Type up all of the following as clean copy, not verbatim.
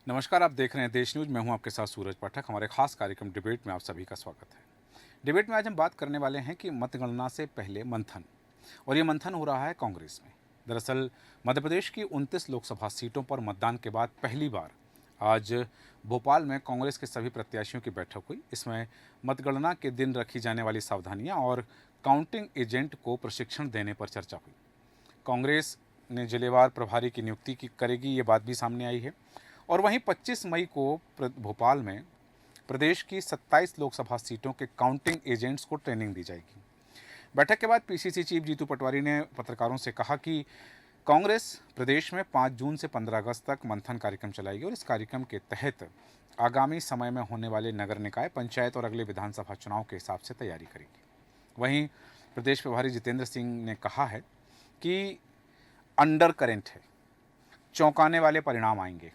नमस्कार, आप देख रहे हैं देश न्यूज। मैं हूं आपके साथ सूरज पाठक। हमारे खास कार्यक्रम डिबेट में आप सभी का स्वागत है। डिबेट में आज हम बात करने वाले हैं कि मतगणना से पहले मंथन, और ये मंथन हो रहा है कांग्रेस में। दरअसल मध्य प्रदेश की 29 लोकसभा सीटों पर मतदान के बाद पहली बार आज भोपाल में कांग्रेस के सभी प्रत्याशियों की बैठक हुई। इसमें मतगणना के दिन रखी जाने वाली सावधानियां और काउंटिंग एजेंट को प्रशिक्षण देने पर चर्चा हुई। कांग्रेस ने जिलेवार प्रभारी की नियुक्ति की करेगी, ये बात भी सामने आई है। और वहीं 25 मई को भोपाल में प्रदेश की 27 लोकसभा सीटों के काउंटिंग एजेंट्स को ट्रेनिंग दी जाएगी। बैठक के बाद पीसीसी चीफ जीतू पटवारी ने पत्रकारों से कहा कि कांग्रेस प्रदेश में 5 जून से 15 अगस्त तक मंथन कार्यक्रम चलाएगी और इस कार्यक्रम के तहत आगामी समय में होने वाले नगर निकाय, पंचायत और अगले विधानसभा चुनाव के हिसाब से तैयारी करेगी। वहीं प्रदेश प्रभारी जितेंद्र सिंह ने कहा है कि अंडर करेंट है, चौंकाने वाले परिणाम आएंगे।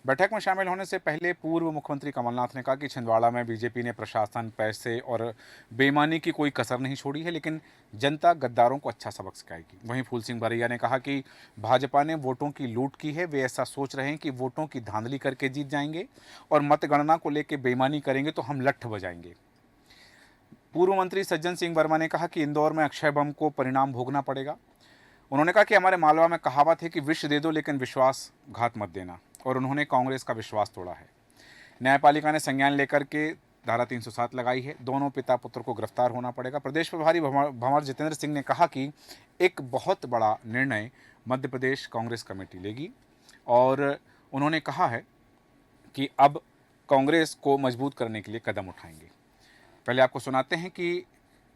बैठक में शामिल होने से पहले पूर्व मुख्यमंत्री कमलनाथ ने कहा कि छिंदवाड़ा में बीजेपी ने प्रशासन, पैसे और बेईमानी की कोई कसर नहीं छोड़ी है, लेकिन जनता गद्दारों को अच्छा सबक सिखाएगी। वहीं फूल सिंह भरैया ने कहा कि भाजपा ने वोटों की लूट की है, वे ऐसा सोच रहे हैं कि वोटों की धांधली करके जीत जाएंगे और मतगणना को लेकर बेईमानी करेंगे तो हम लट्ठ बजाएंगे। पूर्व मंत्री सज्जन सिंह वर्मा ने कहा कि इंदौर में अक्षय बम को परिणाम भोगना पड़ेगा। उन्होंने कहा कि हमारे मालवा में कहावत है कि विष दे दो लेकिन विश्वास घात मत देना, और उन्होंने कांग्रेस का विश्वास तोड़ा है। न्यायपालिका ने संज्ञान लेकर के धारा 307 लगाई है। दोनों पिता पुत्र को गिरफ्तार होना पड़ेगा। प्रदेश प्रभारी भंवर जितेंद्र सिंह ने कहा कि एक बहुत बड़ा निर्णय मध्य प्रदेश कांग्रेस कमेटी लेगी, और उन्होंने कहा है कि अब कांग्रेस को मजबूत करने के लिए कदम उठाएंगे। पहले आपको सुनाते हैं कि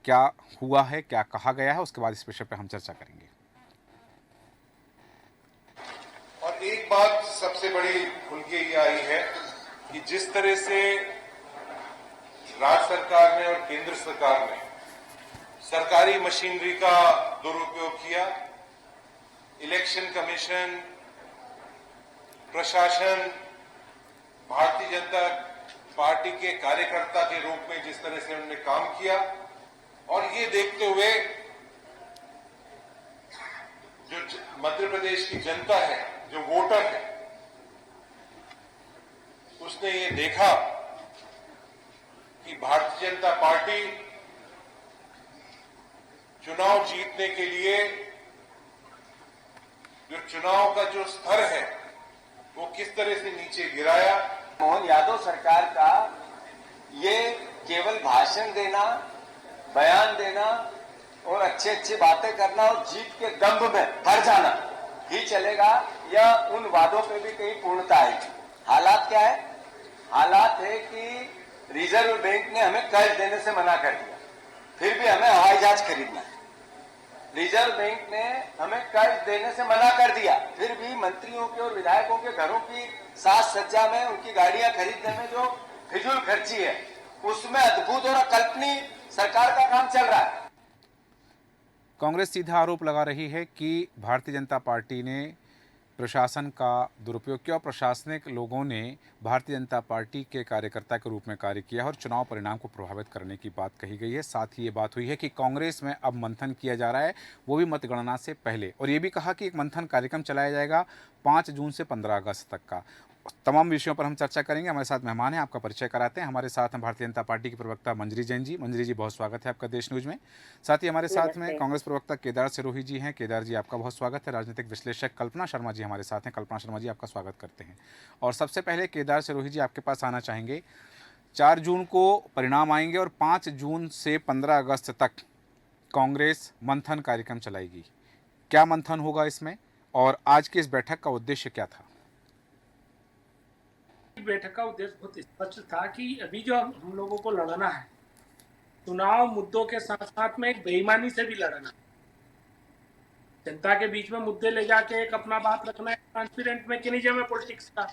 क्या हुआ है, क्या कहा गया है, उसके बाद इस विषय पर हम चर्चा करेंगे। और एक बात सबसे बड़ी खुल के ये आई है कि जिस तरह से राज्य सरकार ने और केंद्र सरकार ने सरकारी मशीनरी का दुरुपयोग किया, इलेक्शन कमीशन, प्रशासन, भारतीय जनता पार्टी के कार्यकर्ता के रूप में जिस तरह से उन्होंने काम किया, और ये देखते हुए जो मध्य प्रदेश की जनता है, जो वोटर है, उसने ये देखा कि भारतीय जनता पार्टी चुनाव जीतने के लिए जो चुनाव का जो स्तर है वो किस तरह से नीचे गिराया। मोहन यादव सरकार का ये केवल भाषण देना, बयान देना और अच्छी अच्छी बातें करना और जीत के दंभ में भर जाना ही चलेगा, या उन वादों पे भी कहीं पूर्णता आएगी। हालात क्या है? हालात है कि रिजर्व बैंक ने हमें कर्ज देने से मना कर दिया, फिर भी हमें हवाई जहाज खरीदना है। रिजर्व बैंक ने हमें कर्ज देने से मना कर दिया, फिर भी मंत्रियों के और विधायकों के घरों की साज सज्जा में, उनकी गाड़ियां खरीदने में जो फिजूल खर्ची है, उसमें अद्भुत और अकल्पनीय सरकार का काम चल रहा है। कांग्रेस सीधा आरोप लगा रही है कि भारतीय जनता पार्टी ने प्रशासन का दुरुपयोग किया और प्रशासनिक लोगों ने भारतीय जनता पार्टी के कार्यकर्ता के रूप में कार्य किया और चुनाव परिणाम को प्रभावित करने की बात कही गई है। साथ ही ये बात हुई है कि कांग्रेस में अब मंथन किया जा रहा है, वो भी मतगणना से पहले, और ये भी कहा कि एक मंथन कार्यक्रम चलाया जाएगा 5 जून से 15 अगस्त तक का। तमाम विषयों पर हम चर्चा करेंगे। हमारे साथ मेहमान हैं, आपका परिचय कराते हैं। हमारे साथ हैं भारतीय जनता पार्टी के प्रवक्ता मंजरी जैन जी। मंजरी जी, बहुत स्वागत है आपका देश न्यूज में। साथ ही हमारे साथ में कांग्रेस प्रवक्ता केदार सिरोही जी हैं। केदार जी, आपका बहुत स्वागत है। राजनीतिक विश्लेषक कल्पना शर्मा जी हमारे साथ हैं। कल्पना शर्मा जी, आपका स्वागत करते हैं। और सबसे पहले केदार सिरोही जी, आपके पास आना चाहेंगे। 4 जून को परिणाम आएंगे और 5 जून से 15 अगस्त तक कांग्रेस मंथन कार्यक्रम चलाएगी। क्या मंथन होगा इसमें, और आज की इस बैठक का उद्देश्य क्या था? बैठक का उद्देश्य बहुत स्पष्ट था कि अभी जो हम लोगों को लड़ना है, चुनाव मुद्दों के साथ साथ में एक बेईमानी से भी लड़ना, जनता के बीच में मुद्दे ले जाके एक अपना बात रखना है, ट्रांसपेरेंट मैकेनिज्म है पॉलिटिक्स का।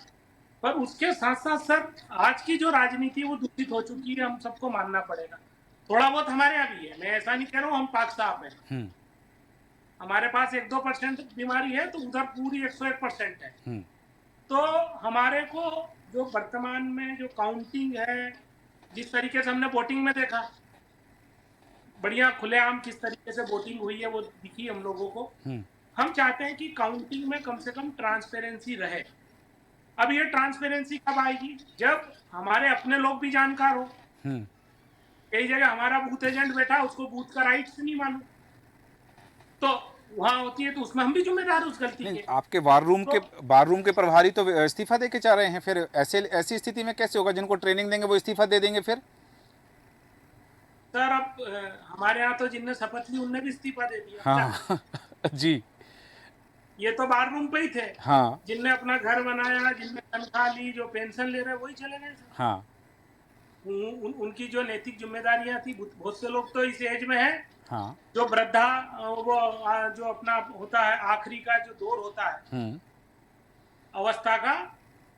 पर उसके साथ साथ सर, आज की जो राजनीति वो दूषित हो चुकी है, हम सबको मानना पड़ेगा। थोड़ा बहुत हमारे यहाँ भी है, मैं ऐसा नहीं कह रहा हूँ हम पाक साफ है। हमारे पास 1-2% बीमारी है तो उधर पूरी 101% है। तो हमारे को जो वर्तमान में जो काउंटिंग है, जिस तरीके से हमने वोटिंग में देखा, बढ़िया खुलेआम किस तरीके से वोटिंग हुई है वो दिखी हम लोगों को। हम चाहते हैं कि काउंटिंग में कम से कम ट्रांसपेरेंसी रहे। अब ये ट्रांसपेरेंसी कब आएगी? जब हमारे अपने लोग भी जानकार हो। हम्म। कई जगह हमारा बूथ एजेंट बैठा है, उसको बूथ का राइट्स नहीं मालूम, तो वहां होती है तो उसमें हम भी जिम्मेदार उस गलती नहीं, के। आपके तो वार रूम के प्रभारी तो इस्तीफा दे के चाह रहे हैं, फिर ऐसी स्थिति में कैसे होगा? जिनको ट्रेनिंग देंगे वो इस्तीफा दे देंगे फिर? सर अब हमारे यहाँ तो जिनने शपथ ली उनने भी इस्तीफा दे दिया क्या? हाँ जी। ये तो बार रूम पे ही थे। हाँ जिनने अपना घर बनाया, जिनने तनख्वाह ली, जो पेंशन ले रहे वही चले गए सर। हाँ उनकी जो नैतिक जिम्मेदारियां थी, बहुत से लोग तो इस एज में हैं हाँ। जो वृद्धा, वो जो अपना होता है आखिरी का जो दौर होता है हम्म। अवस्था का,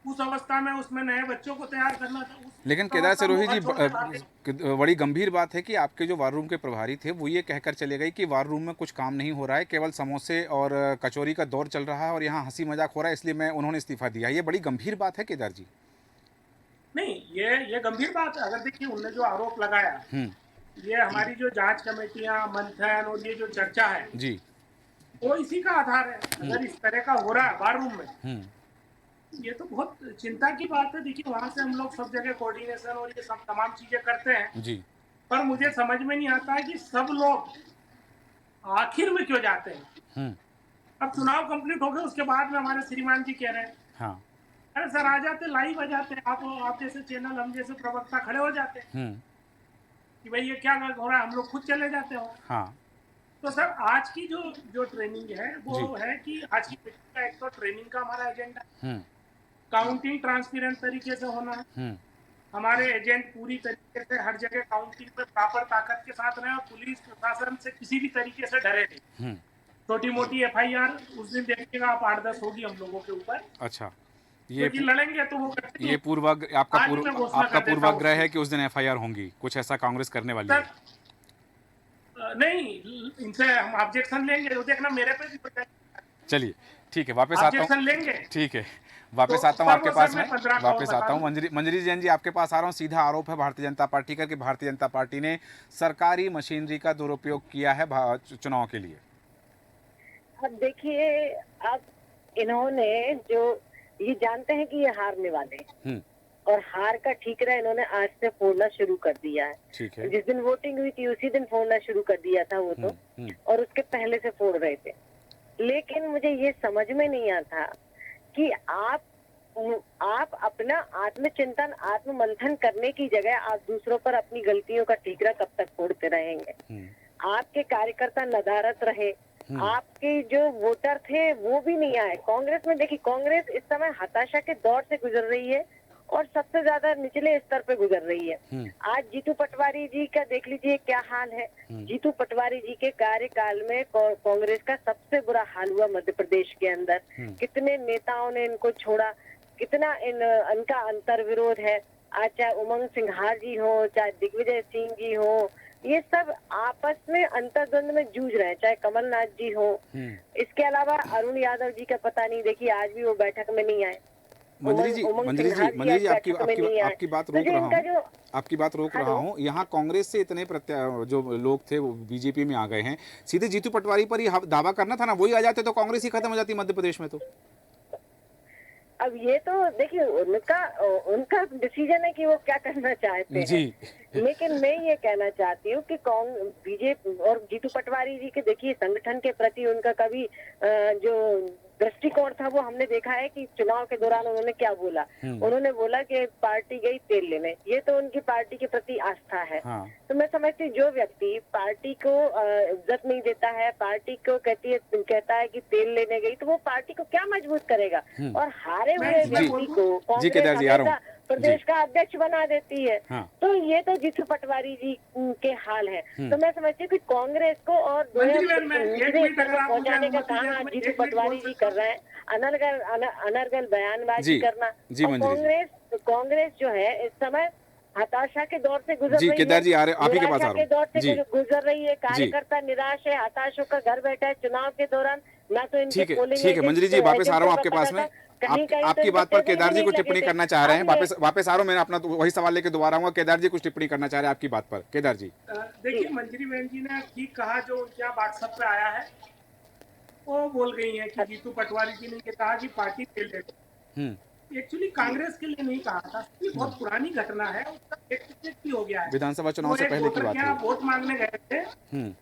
उस अवस्था में उसमें नए बच्चों को तैयार करना था। लेकिन उस केदार अवस्था में सिरोही वो जी, घर छोड़ के भागे। बड़ी गंभीर बात है कि आपके जो वार रूम के प्रभारी थे वो ये कहकर चले गए कि वार रूम में कुछ काम नहीं हो रहा है, केवल समोसे और कचौरी का दौर चल रहा है और यहाँ हंसी मजाक हो रहा है, इसलिए उन्होंने इस्तीफा दिया। ये बड़ी गंभीर बात है केदार जी। नहीं, ये गंभीर बात है। अगर देखिए उनने जो आरोप लगाया, ये हमारी जो जांच कमेटियां, मंथन और ये जो चर्चा है जी। वो इसी का आधार है। अगर इस तरह का हो रहा है वार रूम में, ये तो बहुत चिंता की बात है। देखिए वहां से हम लोग सब जगह कोऑर्डिनेशन और ये सब तमाम चीजें करते हैं, जी। पर मुझे समझ में नहीं आता है कि सब लोग आखिर में क्यों जाते हैं। अब चुनाव कंप्लीट हो गए, उसके बाद में हमारे श्रीमान जी कह रहे हैं, हाँ। अरे सर आ जाते, लाइव आ जाते, आप जैसे चैनल, हम जैसे प्रवक्ता खड़े हो जाते हैं कि भाई ये क्या हो रहा है, हम लोग खुद चले जाते हो। हाँ। तो सर आज की जो ट्रेनिंग है वो जी। है कि आज की मीटिंग का एक तो ट्रेनिंग का हमारा एजेंडा, हम्म। काउंटिंग ट्रांसपेरेंट तरीके से होना है। हमारे एजेंट पूरी तरीके से हर जगह काउंटिंग में प्रॉपर ताकत के साथ रहे और पुलिस प्रशासन से किसी भी तरीके से डरे नहीं। छोटी मोटी एफआईआर उस दिन देखिएगा आप 8-10 होगी हम लोगों के ऊपर। अच्छा, ये क्योंकि लड़ेंगे तो वो करते ये हैं। पूर्वाग्रह आज ही मैं घोषणा आपका कर देता पूर्वाग्रह हूँ। है कि उस दिन एफआईआर होंगी, कुछ ऐसा कांग्रेस करने वाली सर है? नहीं, इनसे हम ऑब्जेक्शन लेंगे, वो देखना मेरे पे भी हो जाएगा। चलिए ठीक है, वापस आता ऑब्जेक्शन हूँ। लेंगे ठीक है, वापस तो आता हूँ आपके सर पास मैं में। 15 का और वापस बता आता हूँ दूं। मंजरी जैन जी, आपके पास आ रहा हूँ। सीधा आरोप है भारतीय जनता पार्टी का कि भारतीय जनता पार्टी ने सरकारी मशीनरी का दुरुपयोग किया है चुनाव के लिए। अब देखिए, अब इन्होंने जो ये जानते हैं कि ये हारने वाले हैं और हार का ठीकरा इन्होंने आज से फोड़ना शुरू कर दिया है। ठीक है। जिस दिन वोटिंग हुई थी उसी दिन फोड़ना शुरू कर दिया था वो तो, और उसके पहले से फोड़ रहे थे। लेकिन मुझे ये समझ में नहीं आता कि आप अपना आत्मचिंतन, आत्ममंथन करने की जगह आप दूसरों पर अपनी गलतियों का ठीकरा कब तक फोड़ते रहेंगे। आपके कार्यकर्ता नदारत रहे, आपके जो वोटर थे वो भी नहीं आए। कांग्रेस में देखिए, कांग्रेस इस समय हताशा के दौर से गुजर रही है और सबसे ज्यादा निचले स्तर पे गुजर रही है। आज जीतू पटवारी जी का देख लीजिए क्या हाल है। जीतू पटवारी जी के कार्यकाल में कांग्रेस का सबसे बुरा हाल हुआ मध्य प्रदेश के अंदर। कितने नेताओं ने इनको छोड़ा, कितना इनका अंतर विरोध है। आज चाहे उमंग सिंघार जी हो, चाहे दिग्विजय सिंह जी हो, ये सब आपस में अंतर्द्वंद में जूझ रहे हैं, चाहे कमलनाथ जी हो। इसके अलावा अरुण यादव जी का पता नहीं, देखिए आज भी वो बैठक में नहीं आए। मंजरी जी आपकी बात रोक रहा हूँ, आपकी बात रोक रहा हूँ। यहाँ कांग्रेस से इतने जो लोग थे वो बीजेपी में आ गए हैं। सीधे जीतू पटवारी पर ही दावा करना था ना, वही आ जाते तो कांग्रेस ही खत्म हो जाती मध्य प्रदेश में। तो अब ये तो देखिए उनका डिसीजन है कि वो क्या करना चाहते हैं जी। लेकिन मैं ये कहना चाहती हूँ कि बीजेपी और जीतू पटवारी जी के देखिए संगठन के प्रति उनका कभी जो दृष्टिकोण था वो हमने देखा है कि चुनाव के दौरान उन्होंने क्या बोला। उन्होंने बोला कि पार्टी गई तेल लेने, ये तो उनकी पार्टी के प्रति आस्था है। हाँ। तो मैं समझती जो व्यक्ति पार्टी को इज्जत नहीं देता है, पार्टी को कहता है कि तेल लेने गई, तो वो पार्टी को क्या मजबूत करेगा। और हारे हुए व्यक्ति को कांग्रेस प्रदेश का अध्यक्ष बना देती है। हाँ। तो ये तो जीतू पटवारी जी के हाल है। तो मैं समझती हूँ कि कांग्रेस को और पहुंचाने का काम आज जीतू पटवारी जी कर रहे हैं, अनर्गल बयानबाजी करना। कांग्रेस जो है इस समय हताशा के दौर से गुजर रही है। केदार जी आप ही के पास आ रहा हूं। के दौर से गुजर रही है। कार्यकर्ता निराश है, हताश होकर घर बैठा है। चुनाव के दौरान ना तो इनके पोलिंग। ठीक है मंजरी जी, वापस आ रहा हूँ आपके पास में। आपकी बात पर केदार जी कुछ टिप्पणी करना चाह रहे हैं। वापस आ रहा हूँ, मैं अपना वही सवाल लेके दोबारा आऊंगा। केदार जी कुछ टिप्पणी करना चाह रहे हैं आपकी बात पर। केदार जी देखिए, मंजरी बहन जी ने ठीक कहा, जो उनके व्हाट्सएप पे आया है वो बोल गई है कि जीतू पटवारी जी ने कहा कि पार्टी तेल ले। एक्चुअली कांग्रेस के लिए नहीं कहा था, ये बहुत पुरानी घटना है, उसका एक्सपेक्ट भी हो गया है। विधानसभा चुनाव से वो एक पहले की वोटर बात के यहाँ है। वोट मांगने गए थे हम्म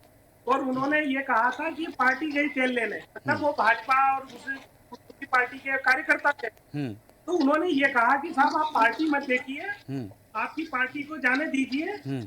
और उन्होंने ये कहा था कि पार्टी गई तेल लेने, मतलब वो भाजपा और दूसरी पार्टी के कार्यकर्ता थे। हम्म तो उन्होंने ये कहा कि साहब आप पार्टी मत देखिए, हम्म आपकी पार्टी को जाने दीजिए, हम्म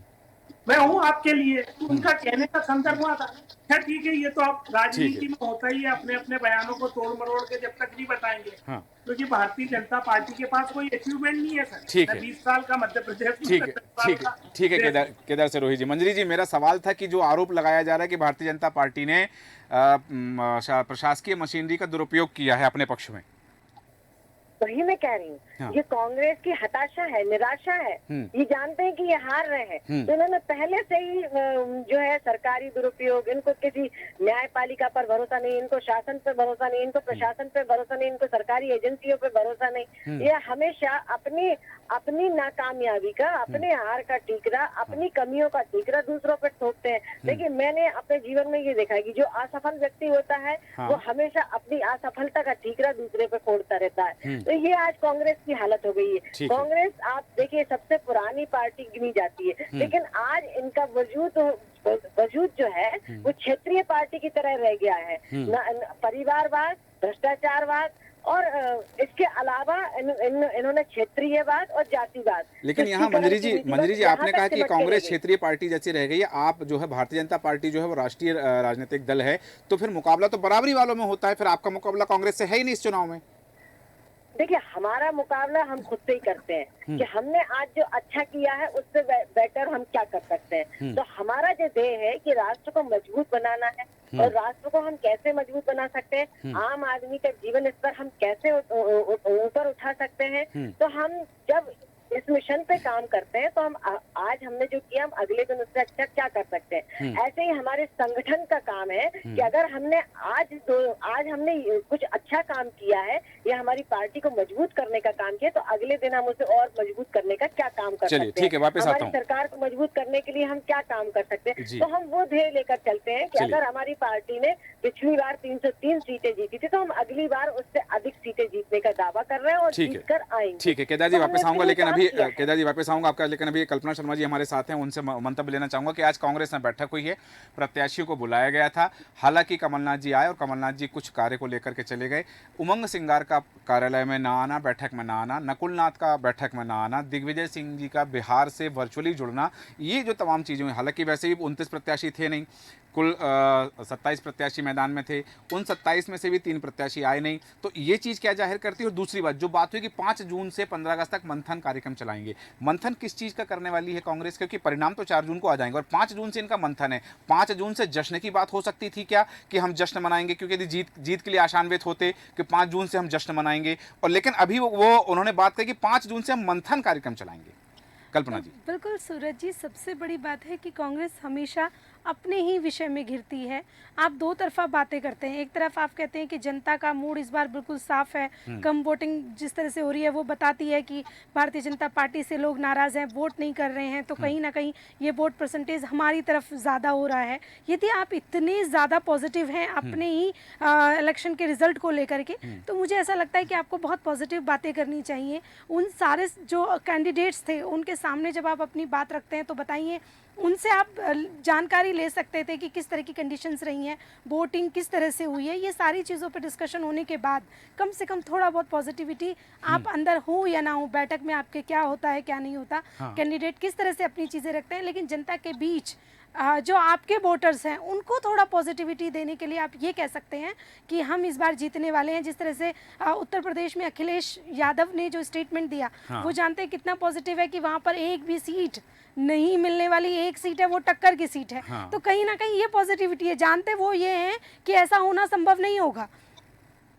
मैं हूँ आपके लिए। तो उनका कहने का संदर्भ हुआ था। खैर ठीक है, ये तो आप ठीक है। राजनीति में होता ही है, अपने अपने बयानों को तोड़ मरोड़ के जब तक नहीं बताएंगे, हाँ क्योंकि भारतीय जनता पार्टी के पास कोई अचीवमेंट नहीं है सर। ठीक मैं है। 20 साल का मध्य प्रदेश में, ठीक है 10 साल ठीक है का ठीक है केदार से रोहित जी। मंजरी जी, मेरा सवाल था कि जो आरोप लगाया जा रहा है कि भारतीय जनता पार्टी ने प्रशासकीय मशीनरी का दुरुपयोग किया है अपने पक्ष में। वही मैं कह रही हूँ, हाँ। ये कांग्रेस की हताशा है, निराशा है। ये जानते हैं कि ये हार रहे हैं, तो इन्होंने पहले से ही जो है सरकारी दुरुपयोग, इनको किसी न्यायपालिका पर भरोसा नहीं, इनको शासन पर भरोसा नहीं, इनको प्रशासन पर भरोसा नहीं, इनको सरकारी एजेंसियों पर भरोसा नहीं। ये हमेशा अपनी नाकामयाबी का, अपने हार का ठीकरा, अपनी कमियों का ठीकरा दूसरों पर ठोकते हैं। देखिए, मैंने अपने जीवन में ये देखा है कि जो असफल व्यक्ति होता है वो हमेशा अपनी असफलता का ठीकरा दूसरे पर फोड़ता रहता है। तो ये आज कांग्रेस की हालत हो गई है। कांग्रेस, आप देखिए, सबसे पुरानी पार्टी गिनी जाती है, लेकिन आज इनका वजूद जो है वो क्षेत्रीय पार्टी की तरह रह गया है। परिवारवाद, भ्रष्टाचारवाद और इसके अलावा इन्होंने क्षेत्रीयवाद और जातिवाद। लेकिन यहाँ मंजरी जी आपने कहा कि कांग्रेस क्षेत्रीय पार्टी जैसी रह गई है, आप जो है भारतीय जनता पार्टी जो है वो राष्ट्रीय राजनीतिक दल है, तो फिर मुकाबला तो बराबरी वालों में होता है, फिर आपका मुकाबला कांग्रेस से है ही नहीं इस चुनाव में। देखिए, हमारा मुकाबला हम खुद से ही करते हैं कि हमने आज जो अच्छा किया है उससे बेटर हम क्या कर सकते हैं। तो हमारा जो ध्येय है कि राष्ट्र को मजबूत बनाना है, और राष्ट्र को हम कैसे मजबूत बना सकते हैं, आम आदमी का जीवन स्तर हम कैसे ऊपर उठा सकते हैं। तो हम जब इस मिशन पे काम करते हैं तो हम आज हमने जो किया, हम अगले दिन उससे अच्छा क्या कर सकते हैं। ऐसे ही हमारे संगठन का काम है कि अगर हमने आज हमने कुछ अच्छा काम किया है या हमारी पार्टी को मजबूत करने का काम किया, तो अगले दिन हम उसे और मजबूत करने का क्या काम कर सकते हैं। ठीक है, वापस आता हूं। हमारी सरकार को मजबूत करने के लिए हम क्या काम कर सकते हैं। तो हम वो ध्येय लेकर चलते हैं कि अगर हमारी पार्टी ने पिछली बार 303 सीटें जीती थी, तो हम अगली बार उससे अधिक सीटें जीतने का दावा कर रहे हैं और जीत कर आएंगे। ठीक है केदार जी, वापस आऊंगा, लेकिन केदार जी वापस आऊंगा आपका, लेकिन अभी कल्पना शर्मा जी हमारे साथ हैं, उनसे मंतव्य लेना चाहूंगा कि आज कांग्रेस में बैठक हुई है, प्रत्याशियों को बुलाया गया था। हालांकि कमलनाथ जी आए और कमलनाथ जी कुछ कार्य को लेकर के चले गए। उमंग सिंगार का कार्यालय में ना आना, बैठक में ना आना, नकुल नाथ का बैठक में ना आना, दिग्विजय सिंह जी का बिहार से वर्चुअली जुड़ना, ये जो तमाम चीज़ें हुई। हालांकि वैसे भी 29 प्रत्याशी थे नहीं, कुल 27 प्रत्याशी मैदान में थे, उन 27 में से भी 3 प्रत्याशी आए नहीं। तो ये चीज़ क्या जाहिर करती है। और दूसरी बात जो बात हुई कि 5 जून से 15 अगस्त तक मंथन कार्यक्रम चलाएंगे, मंथन किस चीज़ का करने वाली है कांग्रेस, क्योंकि परिणाम तो 4 जून को आ जाएंगे और 5 जून से इनका मंथन है। 5 जून से जश्न की बात हो सकती थी क्या, कि हम जश्न मनाएंगे, क्योंकि यदि जीत के लिए आशान्वित होते कि 5 जून से हम जश्न मनाएंगे, और लेकिन अभी वो उन्होंने बात कही कि 5 जून से हम मंथन कार्यक्रम चलाएंगे। कल्पना जी। बिल्कुल सूरज जी, सबसे बड़ी बात है कि कांग्रेस हमेशा अपने ही विषय में घिरती है। आप दो तरफा बातें करते हैं। एक तरफ आप कहते हैं कि जनता का मूड इस बार बिल्कुल साफ है, कम वोटिंग जिस तरह से हो रही है वो बताती है कि भारतीय जनता पार्टी से लोग नाराज़ हैं, वोट नहीं कर रहे हैं, तो कहीं ना कहीं ये वोट परसेंटेज हमारी तरफ ज़्यादा हो रहा है। यदि आप इतने ज़्यादा पॉजिटिव हैं अपने ही इलेक्शन के रिजल्ट को लेकर के, तो मुझे ऐसा लगता है कि आपको बहुत पॉजिटिव बातें करनी चाहिए। उन सारे जो कैंडिडेट्स थे उनके सामने जब आप अपनी बात रखते हैं तो बताइए, उनसे आप जानकारी ले सकते थे कि किस तरह की कंडीशंस रही हैं, वोटिंग किस तरह से हुई है। ये सारी चीज़ों पर डिस्कशन होने के बाद कम से कम थोड़ा बहुत पॉजिटिविटी आप अंदर हो या ना हो, बैठक में आपके क्या होता है क्या नहीं होता, कैंडिडेट किस तरह से अपनी चीज़ें रखते हैं, लेकिन जनता के बीच जो आपके वोटर्स हैं उनको थोड़ा पॉजिटिविटी देने के लिए आप ये कह सकते हैं कि हम इस बार जीतने वाले हैं। जिस तरह से उत्तर प्रदेश में अखिलेश यादव ने जो स्टेटमेंट दिया, वो जानते हैं कितना पॉजिटिव है कि वहाँ पर एक भी सीट नहीं मिलने वाली, एक सीट है वो टक्कर की सीट है। तो कहीं ना कहीं ये पॉजिटिविटी है। जानते वो ये हैं कि ऐसा होना संभव नहीं होगा,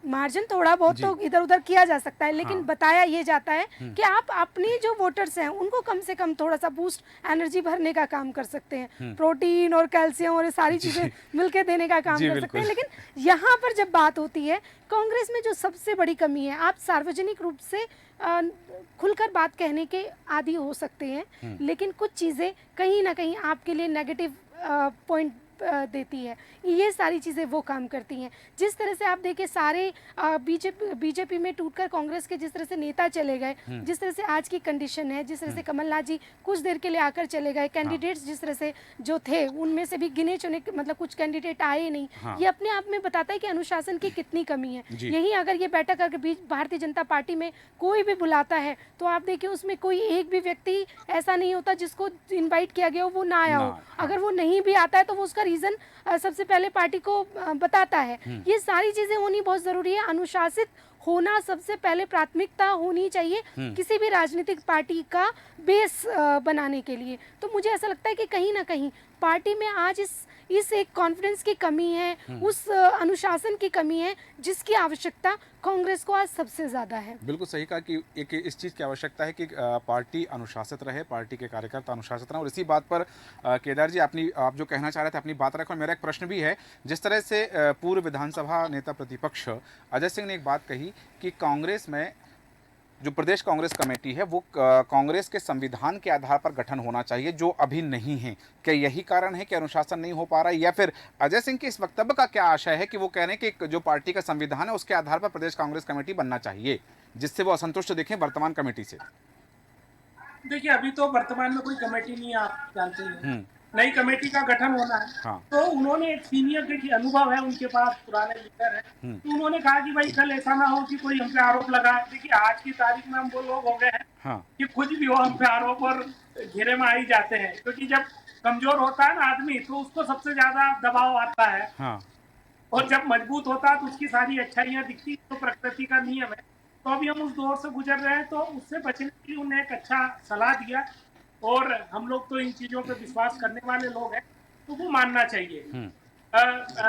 मार्जिन थोड़ा बहुत तो इधर उधर किया जा सकता है, लेकिन बताया ये जाता है कि आप अपनी जो वोटर्स हैं उनको कम से कम थोड़ा सा बूस्ट एनर्जी भरने का काम कर सकते हैं, प्रोटीन और कैल्शियम और ये सारी चीज़ें मिलके देने का काम कर सकते हैं। लेकिन यहाँ पर जब बात होती है, कांग्रेस में जो सबसे बड़ी कमी है, आप सार्वजनिक रूप से खुलकर बात कहने के आदी हो सकते हैं, लेकिन कुछ चीज़ें कहीं ना कहीं आपके लिए नेगेटिव पॉइंट देती है, ये सारी चीज़ें वो काम करती हैं। जिस तरह से आप देखिए सारे बीजेपी में टूटकर कांग्रेस के जिस तरह से नेता चले गए, जिस तरह से आज की कंडीशन है, जिस तरह से कमलनाथ जी कुछ देर के लिए आकर चले गए, कैंडिडेट्स जिस तरह से जो थे उनमें से भी गिने चुने मतलब कुछ कैंडिडेट आए नहीं, ये अपने आप में बताता है कि अनुशासन की कितनी कमी है। यही अगर ये बैठक अगर भारतीय जनता पार्टी में कोई भी बुलाता है तो आप देखिए उसमें कोई एक भी व्यक्ति ऐसा नहीं होता जिसको इनवाइट किया गया हो वो ना आया हो। अगर वो नहीं भी आता है तो वो उसका रीज़न सबसे पहले पार्टी को बताता है। ये सारी चीज़ें होनी बहुत ज़रूरी है। अनुशासित होना सबसे पहले प्राथमिकता होनी चाहिए किसी भी राजनीतिक पार्टी का बेस बनाने के लिए। तो मुझे ऐसा लगता है कि कहीं ना कहीं पार्टी में आज इस एक कॉन्फिडेंस की कमी है, उस अनुशासन की कमी है जिसकी आवश्यकता कांग्रेस को आज सबसे ज़्यादा है। बिल्कुल सही कहा कि एक इस चीज़ की आवश्यकता है कि पार्टी अनुशासित रहे, पार्टी के कार्यकर्ता अनुशासित रहें। और इसी बात पर केदार जी आप जो कहना चाह रहे थे अपनी बात रखें। मेरा एक प्रश्न भी है, जिस तरह से पूर्व विधानसभा नेता प्रतिपक्ष अजय सिंह ने एक बात कही कि कांग्रेस में जो प्रदेश कांग्रेस कमेटी है वो कांग्रेस के संविधान के आधार पर गठन होना चाहिए, जो अभी नहीं है। क्या यही कारण है कि अनुशासन नहीं हो पा रहा है, या फिर अजय सिंह के इस वक्तव्य का क्या आशय है कि वो कह रहे हैं कि जो पार्टी का संविधान है उसके आधार पर प्रदेश कांग्रेस कमेटी बनना चाहिए, जिससे वो असंतुष्ट दिखें वर्तमान कमेटी से? देखिए, अभी तो वर्तमान में कोई कमेटी नहीं है, आप जानते हैं। नई कमेटी का गठन होना है। हाँ। तो उन्होंने एक सीनियर देखिए अनुभव है उनके पास, पुराने लीडर है, तो उन्होंने कहा कि भाई कल ऐसा ना हो कि कोई हम पे आरोप लगाए। देखिए आज की तारीख में हम वो लोग हो गए हैं कि कुछ भी हो हम पे आरोप और घेरे में आ ही जाते हैं, क्योंकि जब कमजोर होता है ना आदमी तो उसको सबसे ज्यादा दबाव आता है। और जब मजबूत होता है तो उसकी सारी अच्छाइयाँ दिखती, तो प्रकृति का नियम है। तो अभी हम उस दौर से गुजर रहे हैं, तो उससे बचने के लिए उन्हें एक अच्छा सलाह दिया। और हम लोग तो इन चीजों पे विश्वास करने वाले लोग हैं, तो वो मानना चाहिए।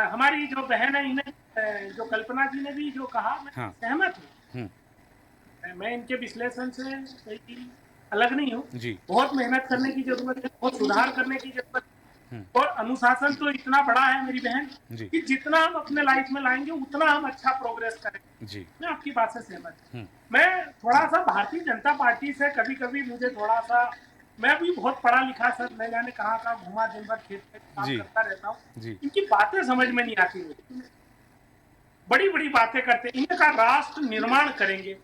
हमारी जो बहन है इन्हें जो कल्पना जी ने भी जो कहा, मैं सहमत हूँ। मैं इनके विश्लेषण से कहीं अलग नहीं हूँ। बहुत मेहनत करने की जरूरत है, बहुत सुधार करने की जरूरत है। और अनुशासन तो इतना बड़ा है मेरी बहन कि जितना हम अपने लाइफ में लाएंगे उतना हम अच्छा प्रोग्रेस करेंगे। मैं आपकी बात से सहमत हूँ। मैं थोड़ा सा भारतीय जनता पार्टी से कभी कभी मुझे थोड़ा सा, मैं भी बहुत पढ़ा लिखा सर, मैं जाने कहाँ घुमा, दिन भर खेत में काम करता रहता हूँ। इनकी बातें समझ में नहीं आती मुझे, बड़ी बड़ी बातें करते। इनका राष्ट्र निर्माण करेंगे,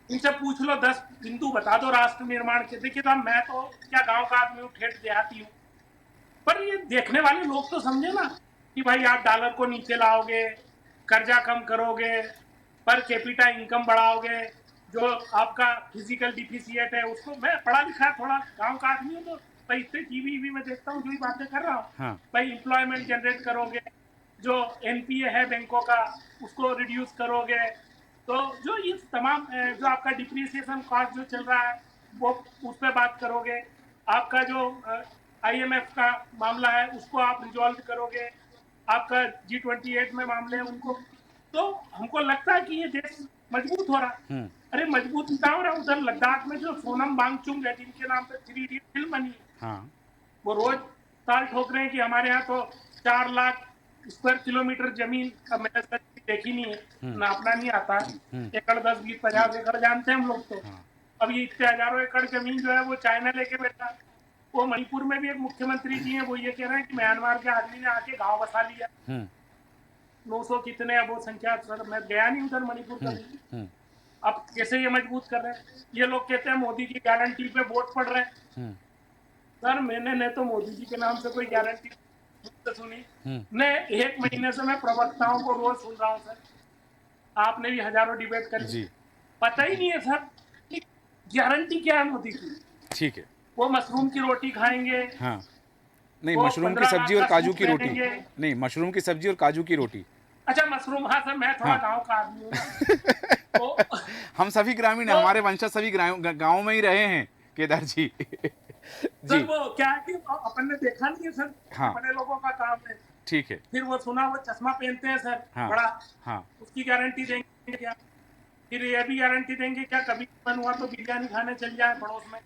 इनसे पूछ लो 10 बिंदु बता दो राष्ट्र निर्माण के। देखिए तो मैं तो क्या गांव का आदमी हूँ, ठेठ देहाती हूँ, पर ये देखने वाले लोग तो समझे ना कि भाई आप डॉलर को नीचे लाओगे, कर्जा कम करोगे, पर कैपिटा इनकम बढ़ाओगे, जो आपका फिजिकल डिफिशियट है उसको। मैं पढ़ा लिखा थोड़ा गांव का आदमी हूँ, तो भाई इससे टीवी में देखता हूँ, जो ही बातें कर रहा हूँ। भाई एम्प्लॉयमेंट जनरेट करोगे, जो एनपीए है बैंकों का उसको रिड्यूस करोगे, तो जो ये तमाम जो आपका डिप्रिसिएशन कॉस्ट जो चल रहा है वो उस पर बात करोगे, आपका जो IMF का मामला है उसको आप रिजॉल्व करोगे, आपका G28 में मामले हैं उनको। तो हमको लगता है कि ये देश मजबूत हो रहा। अरे मजबूत क्या हो रहा है, उधर लद्दाख में जो सोनम वांगचुक है जिनके नाम पे 3 इडियट फिल्म बनी है, वो रोज ताल ठोक रहे हैं कि हमारे यहाँ तो 4 लाख स्क्वायर किलोमीटर जमीन का मैंने देखी नहीं है, नापना नहीं आता है। एकड़ 10, 20, 50 एकड़ जानते हैं हम लोग। तो अब ये इतने हजारों एकड़ जमीन जो है वो चाइना लेके बैठा। वो मणिपुर में भी एक मुख्यमंत्री जी हैं, वो ये कह रहे हैं कि म्यांमार के आदमी ने आके गांव बसा लिया। 900 कितने अब वो संख्या, सर मैं गया नहीं उधर मणिपुर कभी। अब कैसे ये मजबूत कर रहे हैं? ये लोग कहते हैं मोदी की गारंटी पे वोट पड़ रहे हैं। सर मैंने न तो मोदी जी के नाम से कोई गारंटी सुनी, न 1 महीने से मैं प्रवक्ताओं को रोज सुन रहा हूँ। सर आपने भी हजारों डिबेट कर ली, पता ही नहीं है सर गारंटी क्या है मोदी की। ठीक है, वो मशरूम की रोटी खाएंगे। नहीं, मशरूम की सब्जी और काजू की रोटी नहीं, मशरूम की सब्जी और काजू की रोटी। अच्छा मशरूम, हाँ सर मैं थोड़ा गांव का आदमी हूँ। तो हम सभी ग्रामीण हैं, हमारे वंशज सभी गाँव में ही रहे हैं केदार जी। सर वो क्या है कि अपन ने देखा नहीं है सर, अपने लोगों का काम है। ठीक है, फिर वो सुना वो चश्मा पहनते हैं सर बड़ा, उसकी गारंटी देंगे क्या? फिर ये भी गारंटी देंगे क्या कभी मन हुआ तो बिरयानी खाने चल जाए पड़ोस में?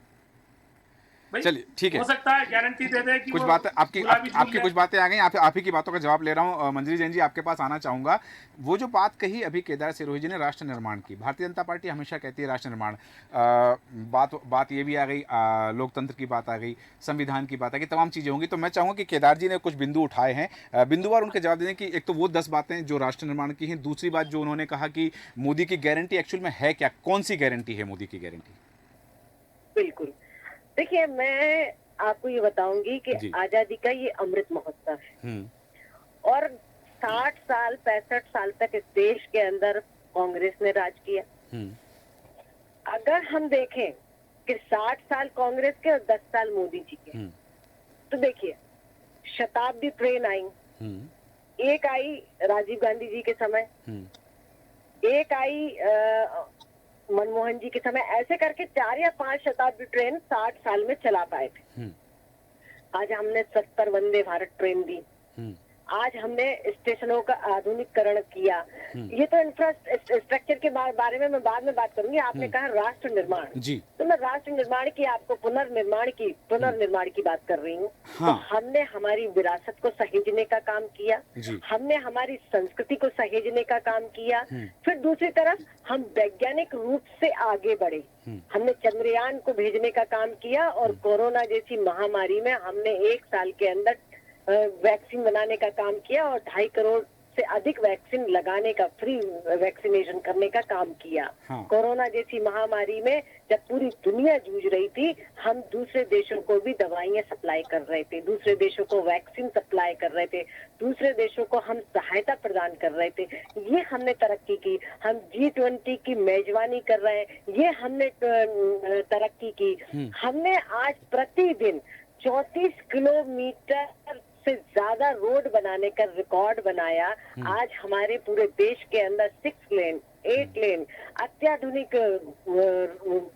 भाई, चलिए ठीक है, हो सकता है गारंटी दे दे कि कुछ वो बातें आपकी गुलाबी झूल आपकी ले। कुछ बातें आ गई, आप ही की बातों का जवाब ले रहा हूँ। मंजरी जैन जी, आपके पास आना चाहूँगा। वो जो बात कही अभी केदार सिरोही जी ने राष्ट्र निर्माण की, भारतीय जनता पार्टी हमेशा कहती है राष्ट्र निर्माण, बात ये भी आ गई, लोकतंत्र की बात आ गई, संविधान की बात आ गई, तमाम चीज़ें होंगी। तो मैं चाहूँगा कि केदार जी ने कुछ बिंदु उठाए हैं, बिंदुवार उनके जवाब देने की। एक तो वो 10 बातें जो राष्ट्र निर्माण की हैं, दूसरी बात जो उन्होंने कहा कि मोदी की गारंटी एक्चुअल में है क्या, कौन सी गारंटी है मोदी की गारंटी? बिल्कुल। देखिए, मैं आपको ये बताऊंगी कि जी। आजादी का ये अमृत महोत्सव है और 60 साल 65 साल तक इस देश के अंदर कांग्रेस ने राज किया। अगर हम देखें कि 60 साल कांग्रेस के और 10 साल मोदी जी के, तो देखिए शताब्दी ट्रेन आई, एक आई राजीव गांधी जी के समय, एक आई मनमोहन जी के समय, ऐसे करके 4 या 5 शताब्दी ट्रेन 60 साल में चला पाए थे। आज हमने 70 वंदे भारत ट्रेन दी, आज हमने स्टेशनों का आधुनिकीकरण किया। ये तो इंफ्रास्ट्रक्चर के बारे में मैं बाद में बात करूंगी। आपने कहा राष्ट्र निर्माण जी। तो मैं राष्ट्र निर्माण की आपको पुनर्निर्माण की बात कर रही हूँ। हाँ। तो हमने हमारी विरासत को सहेजने का काम किया, हमने हमारी संस्कृति को सहेजने का काम किया। फिर दूसरी तरफ हम वैज्ञानिक रूप से आगे बढ़े, हमने चंद्रयान को भेजने का काम किया और कोरोना जैसी महामारी में हमने 1 साल के अंदर वैक्सीन बनाने का काम किया और 2.5 करोड़ से अधिक वैक्सीन लगाने का, फ्री वैक्सीनेशन करने का काम किया। कोरोना जैसी महामारी में जब पूरी दुनिया जूझ रही थी, हम दूसरे देशों को भी दवाइयां सप्लाई कर रहे थे, दूसरे देशों को वैक्सीन सप्लाई कर रहे थे, दूसरे देशों को हम सहायता प्रदान कर रहे थे। ये हमने तरक्की की। हम G20 की मेजबानी कर रहे हैं, ये हमने तरक्की की। हमने आज प्रतिदिन 34 किलोमीटर से ज्यादा रोड बनाने का रिकॉर्ड बनाया। आज हमारे पूरे देश के अंदर 6 लेन 8 लेन अत्याधुनिक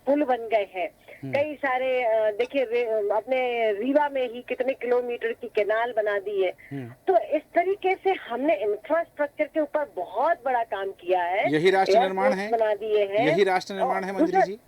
पुल बन गए हैं। कई सारे देखिए अपने रीवा में ही कितने किलोमीटर की कैनाल बना दी है। तो इस तरीके से हमने इंफ्रास्ट्रक्चर के ऊपर बहुत बड़ा काम किया है। यही राष्ट्र निर्माण है, बना दिए हैं, यही राष्ट्र निर्माण है मंजरी जी।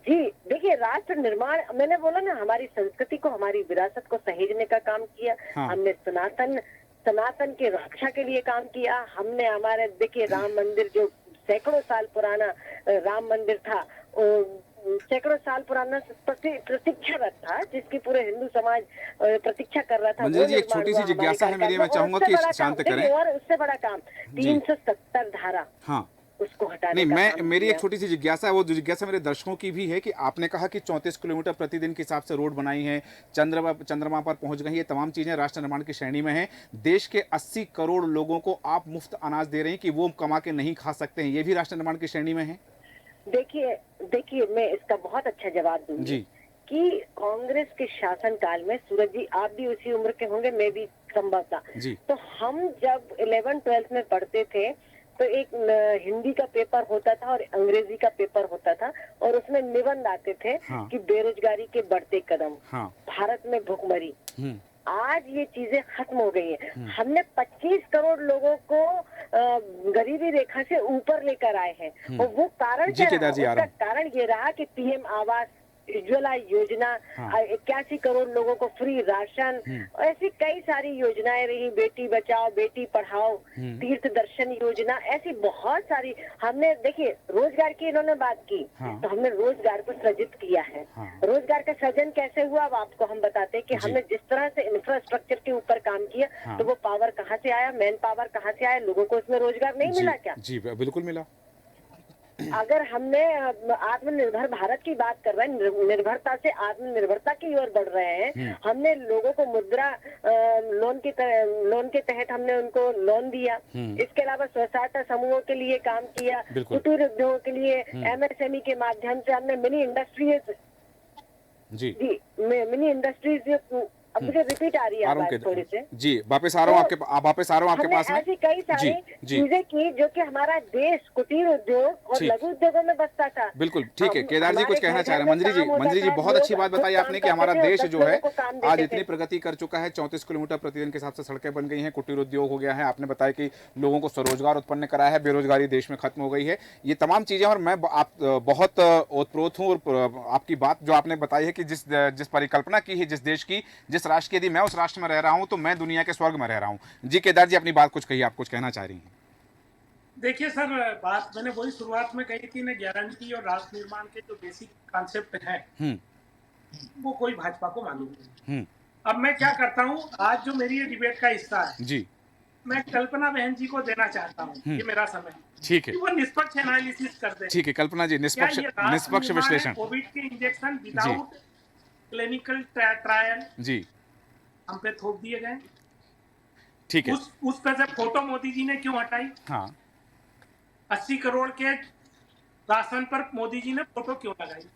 जी देखिए, राष्ट्र निर्माण, मैंने बोला ना, हमारी संस्कृति को, हमारी विरासत को सहेजने का काम किया। हमने सनातन की रक्षा के लिए काम किया। हमने हमारे, देखिए राम मंदिर जो सैकड़ों साल पुराना राम मंदिर था, सैकड़ों साल पुराना प्रतीक्षारत था, जिसकी पूरे हिंदू समाज प्रतीक्षा कर रहा था। मंजरी जी, एक छोटी सी जिज्ञासा है मेरी, मैं चाहूंगा कि शांत करें। और उससे बड़ा काम 370 धारा, हाँ उसको हटाने नहीं, का मैं काम मेरी किया। एक छोटी सी जिज्ञासा है, वो जिज्ञासा मेरे दर्शकों की भी है कि आपने कहा कि 34 किलोमीटर प्रतिदिन के हिसाब से रोड बनाई है, चंद्रमा पर पहुंच गई, ये तमाम चीजें राष्ट्र निर्माण की श्रेणी में हैं। देश के 80 करोड़ लोगों को आप मुफ्त अनाज दे रहे हैं कि वो कमा के नहीं खा सकते हैं, ये भी राष्ट्र निर्माण की श्रेणी में है? देखिए मैं इसका बहुत अच्छा जवाब दूंगी जी। कि कांग्रेस के शासन काल में, सूरज जी आप भी उसी उम्र के होंगे, मैं भी संभवतः, तो हम जब 11th-12th में पढ़ते थे तो एक हिंदी का पेपर होता था और अंग्रेजी का पेपर होता था और उसमें निबंध आते थे कि बेरोजगारी के बढ़ते कदम, भारत में भुखमरी। आज ये चीजें खत्म हो गई हैं। हमने 25 करोड़ लोगों को गरीबी रेखा से ऊपर लेकर आए हैं और वो कारण क्या रहा? उसका कारण ये रहा कि PM आवास उज्ज्वला योजना, 81 करोड़ लोगों को फ्री राशन, ऐसी कई सारी योजनाएं रही, बेटी बचाओ बेटी पढ़ाओ, तीर्थ दर्शन योजना, ऐसी बहुत सारी। हमने, देखिए रोजगार की इन्होंने बात की, तो हमने रोजगार को सृजित किया है। रोजगार का सृजन कैसे हुआ, अब आपको हम बताते हैं कि हमने जिस तरह से इंफ्रास्ट्रक्चर के ऊपर काम किया, तो वो पावर कहाँ से आया, मैन पावर कहाँ से आया, लोगों को इसमें रोजगार नहीं मिला क्या? जी बिल्कुल मिला। अगर हमने आत्मनिर्भर भारत की बात कर रहे हैं, निर्भरता से आत्मनिर्भरता की ओर बढ़ रहे हैं, हमने लोगों को मुद्रा लोन के तहत हमने उनको लोन दिया। इसके अलावा स्व सहायता समूहों के लिए काम किया, कुटीर उद्योगों के लिए MSME के माध्यम से हमने मिनी इंडस्ट्रीज अब मुझे रिपीट आ रही है आवाज थोड़ी से। जी वापस आ रहा हूँ आपके पास में। ऐसी कई सारी चीजें की जो कि हमारा देश कुटीर उद्योग और लघु उद्योगों में बसता था। बिल्कुल ठीक है, केदार जी कुछ कहना चाह रहे हैं। मंजरी जी बहुत अच्छी बात बताई आपने कि हमारा देश जो है आज इतनी प्रगति कर चुका है, 34 किलोमीटर प्रतिदिन के हिसाब से सड़कें बन गई हैं, कुटीर उद्योग हो गया है, आपने बताया कि लोगों को स्वरोजगार उत्पन्न करा है, बेरोजगारी देश में खत्म हो गई है, ये तमाम चीजें। और मैं आप बहुत ओतप्रोत हूँ और आपकी बात जो आपने बताई है कि जिस परिकल्पना की है जिस देश की, जिस राष्ट्र की, यदि मैं उस राष्ट्र में रह रहा हूं तो मैं दुनिया के स्वर्ग में रह रहा हूं। जी केदार जी अपनी बात कुछ कही, आप कुछ कहना चाह रही हैं। देखिए सर, बात मैंने वही शुरुआत में कही थी ना, गारंटी और राष्ट्र निर्माण के जो बेसिक कॉन्सेप्ट हैं वो कोई भाजपा को मालूम नहीं। अब मैं क्या करता हूं, आज जो मेरी ये डिबेट का हिस्सा है जी, मैं कल्पना बहन जी को देना चाहता हूँ ये मेरा समय, ठीक है, वो निष्पक्ष एनालिसिस कर दे। ठीक है कल्पना जी, निष्पक्ष विश्लेषण। कोविड के इंजेक्शन विदाउट क्लिनिकल ट्रायल जी हम पे थोप दिए गए, ठीक है। उस पे से फोटो मोदी जी ने क्यों हटाई? हाँ। 80 करोड़ के राशन पर मोदी जी ने फोटो क्यों लगाई?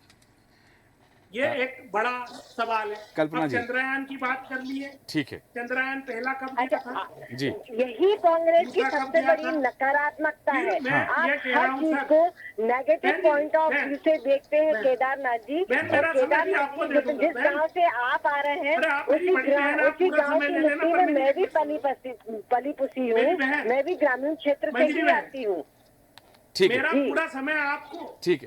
ये एक बड़ा सवाल है। कल्पना जी चंद्रयान की बात कर लिए, ठीक है, चंद्रयान पहला कब दिया था? जी, यही कांग्रेस की सबसे बड़ी नकारात्मकता है। आप हर चीज को नेगेटिव पॉइंट ऑफ व्यू से देखते हैं केदारनाथ जी। केदारनाथ जी जिस गांव से आप आ रहे हैं उसी गांव की मिट्टी में मैं भी पली पुसी हूँ, मैं भी ग्रामीण क्षेत्र से ही आती हूँ। ठीक मेरा पूरा समय आपको, ठीक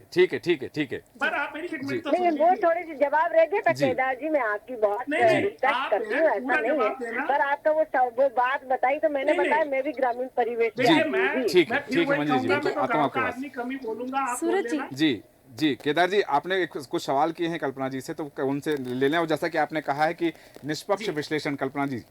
है पर आप मेरी खिदमत तो नहीं, वो थोड़े से जवाब रह गए। पर केदार जी मैं आपकी बहुत रिस्पेक्ट करती हूँ, ऐसा नहीं है, पर आपका वो बात बताई तो मैंने बताया मैं भी ग्रामीण परिवेश में ठीक है मंजरी जी, कमी बोलूंगा सूरज जी केदार जी आपने कुछ सवाल किए हैं कल्पना जी से, तो उनसे ले लें। और जैसा कि आपने कहा है कि निष्पक्ष विश्लेषण, कल्पना जी।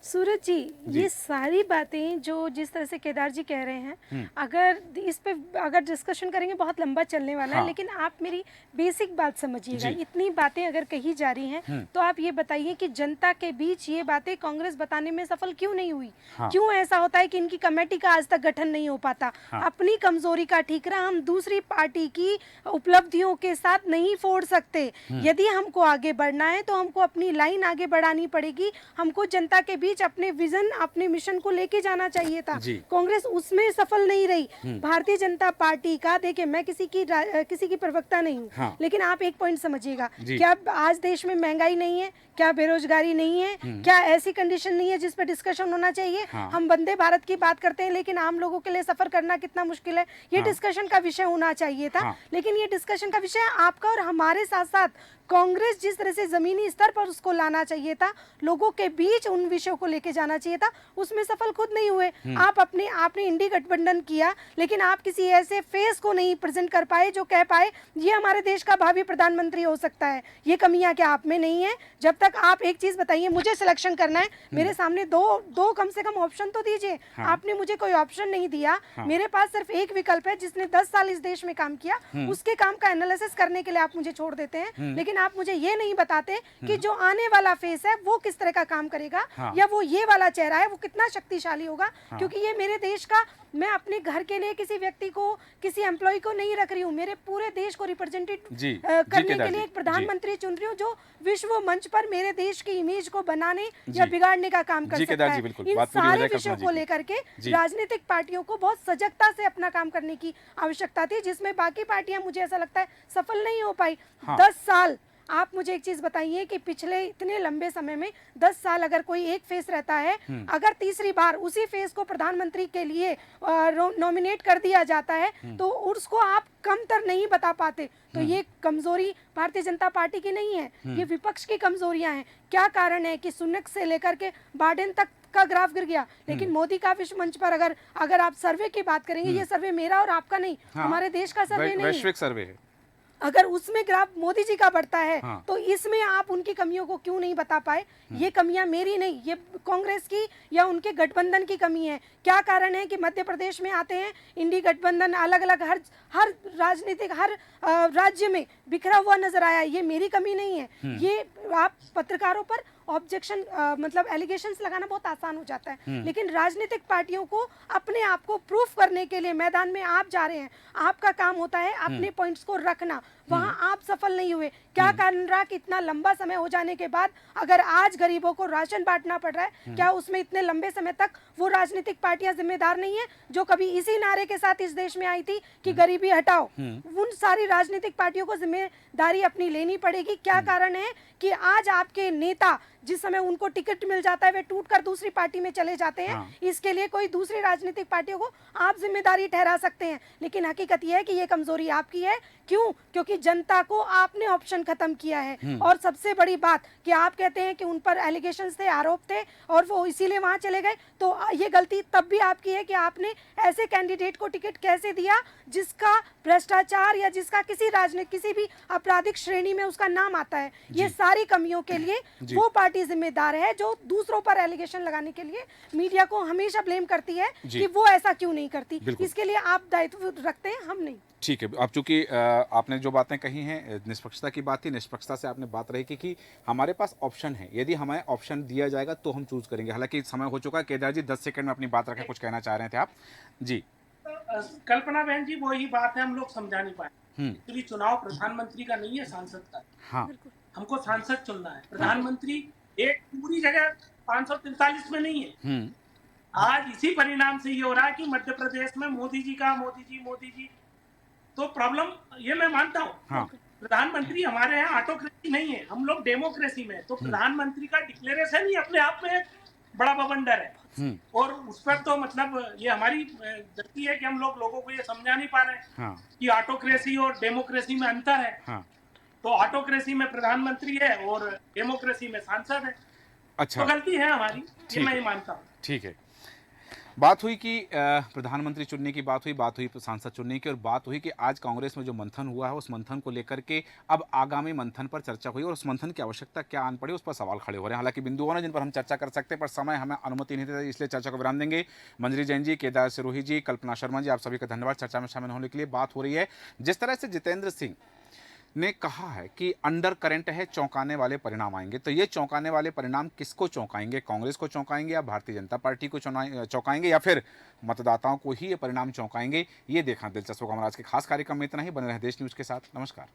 सूरज जी ये सारी बातें जो जिस तरह से केदार जी कह रहे हैं, अगर इस पे अगर डिस्कशन करेंगे बहुत लंबा चलने वाला है, लेकिन आप मेरी बेसिक बात समझिएगा। इतनी बातें अगर कही जा रही हैं तो आप ये बताइए कि जनता के बीच ये बातें कांग्रेस बताने में सफल क्यों नहीं हुई? क्यों ऐसा होता है कि इनकी कमेटी का आज तक गठन नहीं हो पाता? अपनी कमजोरी का ठीकरा हम दूसरी पार्टी की उपलब्धियों के साथ नहीं फोड़ सकते। यदि हमको आगे बढ़ना है तो हमको अपनी लाइन आगे बढ़ानी पड़ेगी, हमको जनता के बीच अपने विजन अपने मिशन को लेके जाना चाहिए था। कांग्रेस उसमें सफल नहीं रही। भारतीय जनता पार्टी का, देखिए मैं किसी की प्रवक्ता नहीं हूँ, लेकिन आप एक पॉइंट समझिएगा, क्या आज देश में महंगाई नहीं है? क्या बेरोजगारी नहीं है? क्या ऐसी कंडीशन नहीं है जिस पर डिस्कशन होना चाहिए? हम वंदे भारत की बात करते हैं, लेकिन आम लोगों के लिए सफर करना कितना मुश्किल है, ये डिस्कशन का विषय होना चाहिए था। लेकिन ये डिस्कशन का विषय आपका और हमारे साथ साथ कांग्रेस जिस तरह से जमीनी स्तर पर उसको लाना चाहिए था, लोगों के बीच उन विषयों को लेके जाना चाहिए था, उसमें सफल खुद नहीं हुए। आपने इंडी गठबंधन किया, लेकिन आप किसी ऐसे फेस को नहीं प्रेजेंट कर पाए जो कह पाए ये हमारे देश का भावी प्रधानमंत्री हो सकता है। ये कमियां क्या आप में नहीं है? जब तक आप एक चीज बताइए, मुझे सिलेक्शन करना है, मेरे सामने दो कम से कम ऑप्शन तो दीजिए। आपने मुझे कोई ऑप्शन नहीं दिया। मेरे पास सिर्फ एक विकल्प है, जिसने 10 साल इस देश में काम किया, उसके काम का एनालिसिस करने के लिए आप मुझे छोड़ देते हैं, लेकिन आप मुझे ये नहीं बताते कि जो आने वाला फेस है वो किस तरह का काम करेगा, या वो ये वाला चेहरा है वो कितना शक्तिशाली होगा। क्योंकि ये मेरे देश का, मैं अपने घर के लिए किसी व्यक्ति को, किसी एम्प्लॉय को नहीं रख रही हूँ, मेरे पूरे देश को रिप्रेजेंटेट करने के लिए एक प्रधानमंत्री चुन रही हूँ जो विश्व मंच पर मेरे देश की इमेज को बनाने या बिगाड़ने का काम कर सकता है। इन सारे विषयों को लेकर के राजनीतिक पार्टियों को बहुत सजगता से अपना काम करने की आवश्यकता थी, जिसमें बाकी पार्टियां मुझे ऐसा लगता है सफल नहीं हो पाई। 10 साल आप मुझे एक चीज बताइए कि पिछले इतने लंबे समय में 10 साल अगर कोई एक फेस रहता है, अगर तीसरी बार उसी फेस को प्रधानमंत्री के लिए नॉमिनेट कर दिया जाता है तो उसको आप कमतर नहीं बता पाते, तो ये कमजोरी भारतीय जनता पार्टी की नहीं है, ये विपक्ष की कमजोरियां हैं। क्या कारण है कि सुनक से लेकर के बाइडेन तक का ग्राफ गिर गया, लेकिन मोदी का विश्व मंच पर अगर आप सर्वे की बात करेंगे, ये सर्वे मेरा और आपका नहीं, हमारे देश का सर्वे नहीं है, वैश्विक सर्वे है। अगर उसमें ग्राफ मोदी जी का बढ़ता है तो इसमें आप उनकी कमियों को क्यों नहीं बता पाए? ये कमियां मेरी नहीं, ये कांग्रेस की या उनके गठबंधन की कमी है। क्या कारण है कि मध्य प्रदेश में आते हैं इंडी गठबंधन अलग अलग हर राजनीतिक हर राज्य में बिखरा हुआ नजर आया, ये मेरी कमी नहीं है। ये आप पत्रकारों पर ऑब्जेक्शन मतलब एलिगेशंस लगाना बहुत आसान हो जाता है, लेकिन राजनीतिक पार्टियों को अपने आप को प्रूफ करने के लिए मैदान में आप जा रहे हैं, आपका काम होता है अपने पॉइंट्स को रखना। वहां आप सफल नहीं हुए। क्या कारण रहा कि इतना लंबा समय हो जाने के बाद अगर आज गरीबों को राशन बांटना पड़ रहा है, क्या उसमें इतने लंबे समय तक वो राजनीतिक पार्टियां जिम्मेदार नहीं है जो कभी इसी नारे के साथ इस देश में आई थी कि गरीबी हटाओ? उन सारी राजनीतिक पार्टियों को जिम्मेदारी अपनी लेनी पड़ेगी। क्या कारण है कि आज आपके नेता जिस समय उनको टिकट मिल जाता है वे टूटकर दूसरी पार्टी में चले जाते हैं, इसके लिए कोई दूसरी राजनीतिक पार्टियों को आप जिम्मेदारी ठहरा सकते हैं, लेकिन हकीकत यह है कि ये कमजोरी आपकी है। क्यों? क्योंकि जनता को आपने ऑप्शन खत्म किया है। और सबसे बड़ी बात कि आप कहते हैं कि उन पर एलिगेशंस थे, आरोप थे और वो इसीलिए वहां चले गए, तो ये गलती तब भी आपकी है कि आपने ऐसे कैंडिडेट को टिकट कैसे दिया जिसका भ्रष्टाचार या जिसका किसी भी आपराधिक श्रेणी में उसका नाम आता है। ये सारी कमियों के लिए वो पार्टी जिम्मेदार है जो दूसरों पर एलिगेशन लगाने के लिए मीडिया को हमेशा ब्लेम करती है कि वो ऐसा क्यों नहीं करती। इसके लिए आप दायित्व रखते हैं, हम नहीं। ठीक है, अब चूंकि आपने जो बातें कही हैं निष्पक्षता की बात थी, निष्पक्षता से आपने बात रही कि हमारे पास ऑप्शन है, यदि हमें ऑप्शन दिया जाएगा तो हम चूज करेंगे। हालांकि समय हो चुका है। केदार जी 10 सेकंड में अपनी बात रखें, कुछ कहना चाह रहे थे आप जी। कल्पना बहन जी, वही बात है, हम लोग समझा नहीं पाए। एक्चुअली चुनाव प्रधानमंत्री का नहीं है, सांसद का। हाँ, हमको सांसद चुनना है। प्रधानमंत्री एक पूरी जगह 543 में नहीं है। आज इसी परिणाम से ये हो रहा है कि मध्य प्रदेश में मोदी जी, तो प्रॉब्लम ये मैं मानता हूँ। हाँ। प्रधानमंत्री हमारे यहाँ ऑटोक्रेसी नहीं है, हम लोग डेमोक्रेसी में। तो प्रधानमंत्री का डिक्लेरेशन ही अपने आप में बड़ा बवंडर है। और उस पर तो मतलब ये हमारी गलती है कि हम लोगों को ये समझा नहीं पा रहे कि ऑटोक्रेसी और डेमोक्रेसी में अंतर है। तो ऑटोक्रेसी में प्रधानमंत्री है और डेमोक्रेसी में सांसद है। अच्छा, तो गलती है हमारी, ये मैं ही मानता हूँ। ठीक है। बात हुई कि प्रधानमंत्री चुनने की बात हुई सांसद चुनने की, और बात हुई कि आज कांग्रेस में जो मंथन हुआ है उस मंथन को लेकर के अब आगामी मंथन पर चर्चा हुई और उस मंथन की आवश्यकता क्या आन पड़ी, उस पर सवाल खड़े हो रहे हैं। हालांकि बिंदु हैं जिन पर हम चर्चा कर सकते हैं, पर समय हमें अनुमति नहीं देता, इसलिए चर्चा को विराम देंगे। मंजरी जैन जी, केदार सिरोही जी, कल्पना शर्मा जी, आप सभी का धन्यवाद चर्चा में शामिल होने के लिए। बात हो रही है जिस तरह से जितेंद्र सिंह ने कहा है कि अंडर करंट है, चौंकाने वाले परिणाम आएंगे, तो ये चौंकाने वाले परिणाम किसको चौंकाएंगे? कांग्रेस को चौंकाएंगे या भारतीय जनता पार्टी को चौंकाएंगे या फिर मतदाताओं को ही ये परिणाम चौंकाएंगे? ये देखना दिलचस्प होगा। हमारा आज के खास कार्यक्रम में इतना ही। बने रहे देश न्यूज़ के साथ। नमस्कार।